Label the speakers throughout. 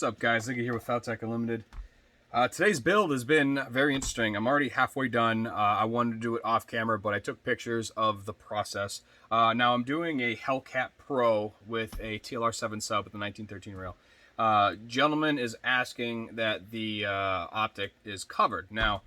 Speaker 1: What's up, guys? Ziggy here with Faltacunlimited. Today's build has been very interesting. I'm already halfway done. I wanted to do it off camera, but I took pictures of the process. Now I'm doing a Hellcat Pro with a TLR7 sub with the 1913 rail. Gentleman is asking that the optic is covered. Now,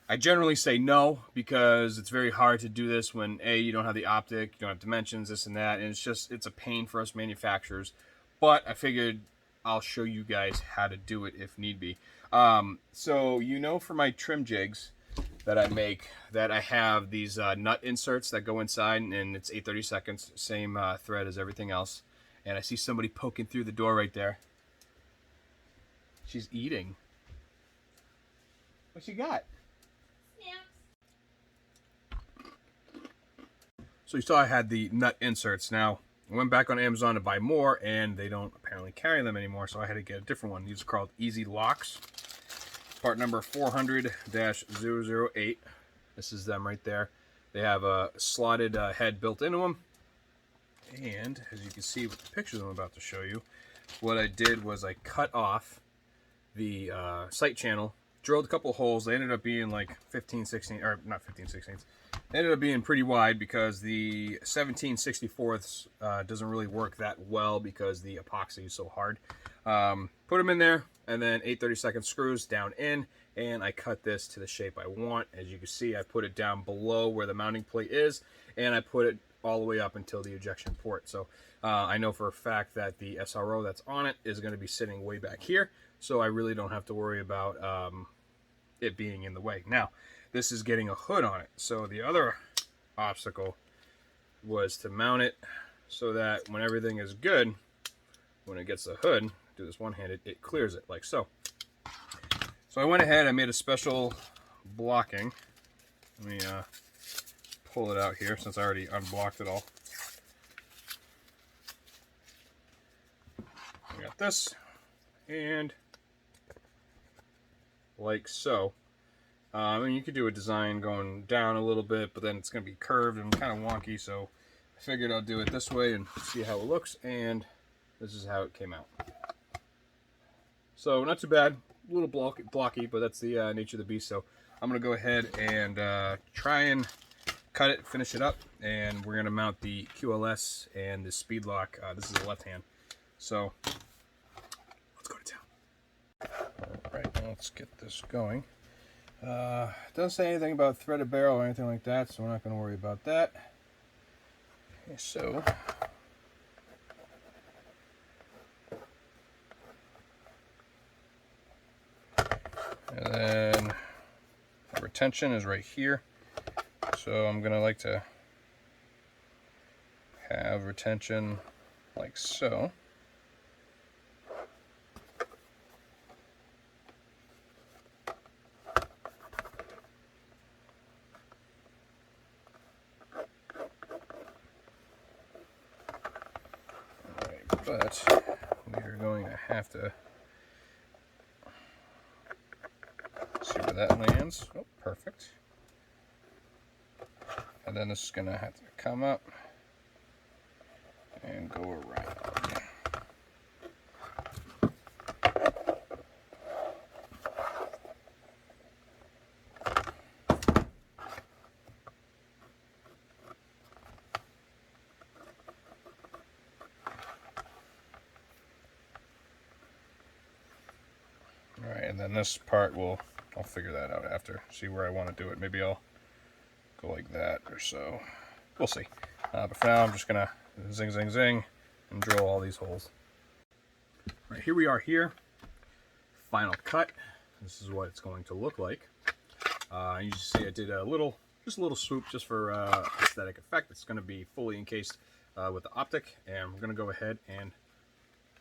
Speaker 1: I generally say no because it's very hard to do this when A, you don't have the optic, you don't have dimensions, this and that, and it's a pain for us manufacturers. But I figured I'll show you guys how to do it if need be. So you know, for my trim jigs that I make, that I have these nut inserts that go inside, and it's 8/32, same thread as everything else. And I see somebody poking through the door right there. She's eating. What you got? So you saw I had the nut inserts. Now, I went back on Amazon to buy more, and they don't apparently carry them anymore, so I had to get a different one. These are called Easy Locks. Part number 400-008. This is them right there. They have a slotted head built into them. And, as you can see with the pictures I'm about to show you, what I did was I cut off the sight channel, drilled a couple of holes. They ended up being like 15/16, or not 15/16. They ended up being pretty wide because the 17/64 doesn't really work that well because the epoxy is so hard. Put them in there, and then 8/32 screws down in, and I cut this to the shape I want. As you can see, I put it down below where the mounting plate is, and I put it all the way up until the ejection port. So I know for a fact that the SRO that's on it is going to be sitting way back here, so I really don't have to worry about it being in the way. Now, this is getting a hood on it, so the other obstacle was to mount it so that when everything is good, when it gets the hood, do this one-handed, it clears it like so. So I went ahead, I made a special blocking. Let me pull it out here since I already unblocked it all. I got this, and like so. I mean, you could do a design going down a little bit, but then it's going to be curved and kind of wonky, so I figured I'll do it this way and see how it looks, and this is how it came out. So, not too bad. A little blocky, but that's the nature of the beast, so I'm going to go ahead and try and cut it, finish it up, and we're going to mount the QLS and the speed lock. This is the left hand, so let's go to town. Alright, let's get this going. It doesn't say anything about threaded barrel or anything like that, so we're not going to worry about that. Okay, so and then the retention is right here, so I'm going to like to have retention like so. But we are going to have to see where that lands. Oh, perfect. And then this is going to have to come up and go around. Alright, and then this part I'll figure that out after, see where I want to do it. Maybe I'll go like that or so. We'll see. But for now, I'm just going to zing, zing, zing and drill all these holes. Alright, here we are here. Final cut. This is what it's going to look like. You see I did just a little swoop just for aesthetic effect. It's going to be fully encased with the optic, and we're going to go ahead and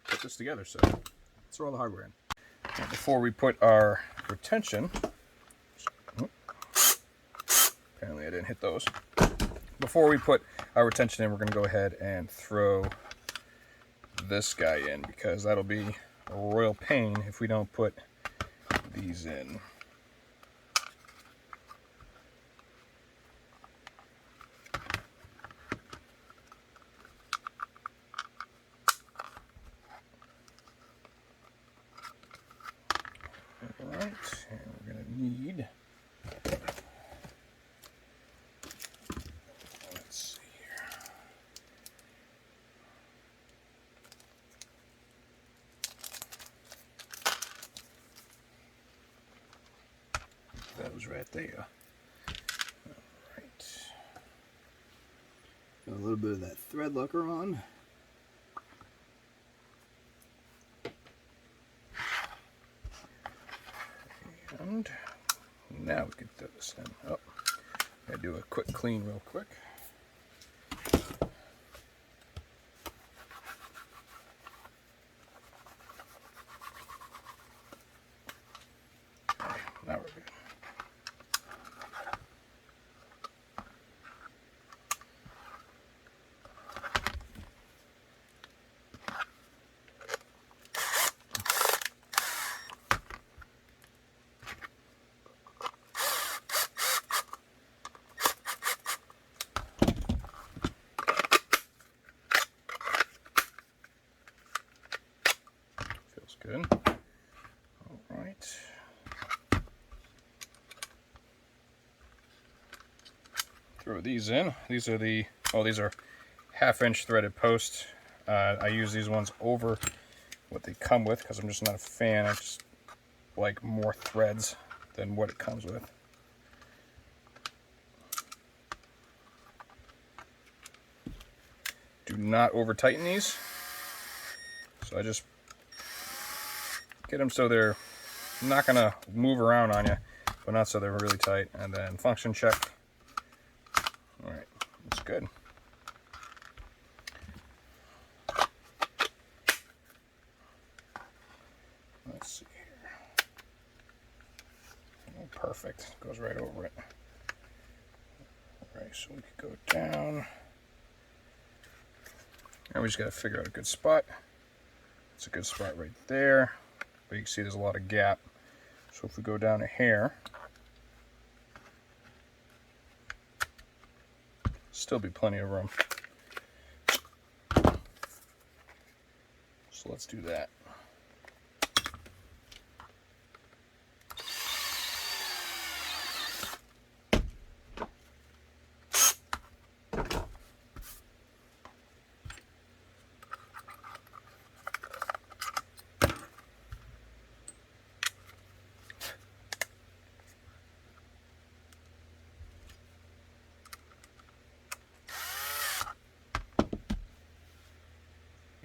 Speaker 1: put this together. So let's throw all the hardware in. Before we put our retention, apparently I didn't hit those. Before we put our retention in, we're going to go ahead and throw this guy in, because that'll be a royal pain if we don't put these in. That was right there. All right. Got a little bit of that thread locker on. And now we can throw this in. Oh, gotta do a quick clean real quick. Okay, now we're good. Feels good. All right. Throw these in. These are the, oh, these are 1/2-inch threaded posts. I use these ones over what they come with because I'm just not a fan. I just like more threads than what it comes with. Do not over tighten these. So I just get them so they're not gonna move around on you, but not so they're really tight. And then function check. All right, that's good. Let's see here. Oh, perfect. Goes right over it. All right, so we could go down. And we just got to figure out a good spot. It's a good spot right there. But you can see there's a lot of gap. So if we go down a hair, still be plenty of room. So let's do that.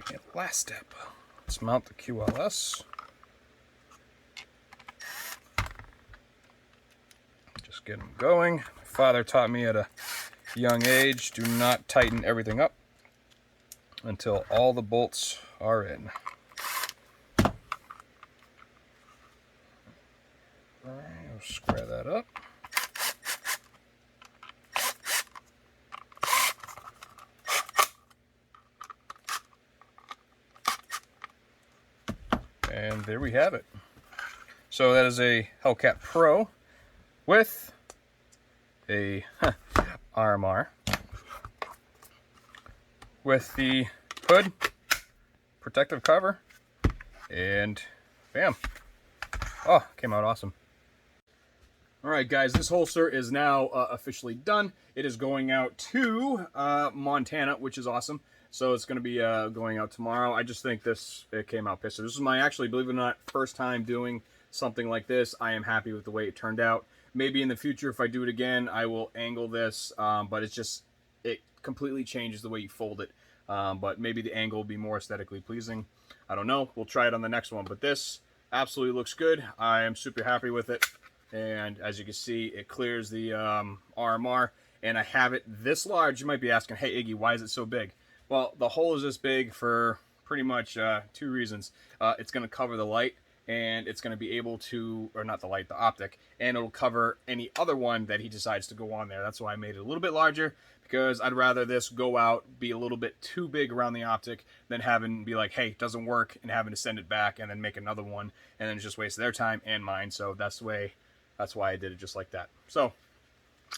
Speaker 1: And last step, let's mount the QLS. Just get them going. My father taught me at a young age, do not tighten everything up until all the bolts are in. All right, I'll square that up. And there we have it. So that is a Hellcat Pro with a RMR with the hood, protective cover, and bam. Oh, came out awesome. All right, guys, this holster is now officially done. It is going out to Montana, which is awesome. So it's going to be going out tomorrow. I just think it came out pissed. This is my, actually, believe it or not, first time doing something like this. I am happy with the way it turned out. Maybe in the future, if I do it again, I will angle this, but it completely changes the way you fold it. But maybe the angle will be more aesthetically pleasing. I don't know. We'll try it on the next one. But this absolutely looks good. I am super happy with it. And as you can see, it clears the RMR. And I have it this large. You might be asking, hey, Iggy, why is it so big? Well, the hole is this big for pretty much 2 reasons. It's going to cover the light, and it's going to be able to, or not the light, the optic, and it'll cover any other one that he decides to go on there. That's why I made it a little bit larger, because I'd rather this go out, be a little bit too big around the optic, than having be like, hey, it doesn't work, and having to send it back and then make another one, and then just waste their time and mine. So that's why I did it just like that. So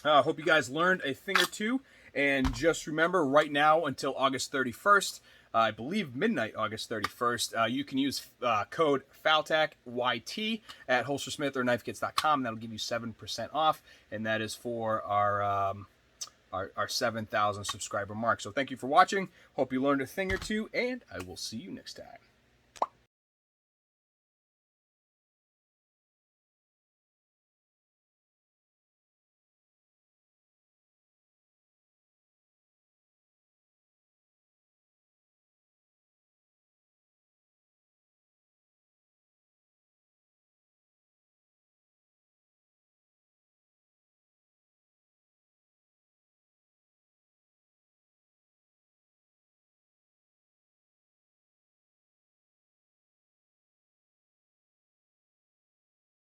Speaker 1: hope you guys learned a thing or two. And just remember, right now until August 31st, I believe midnight August 31st, you can use code FalTacYT at holstersmith or knifekits.com. That'll give you 7% off, and that is for our 7,000 subscriber mark. So thank you for watching. Hope you learned a thing or two, and I will see you next time.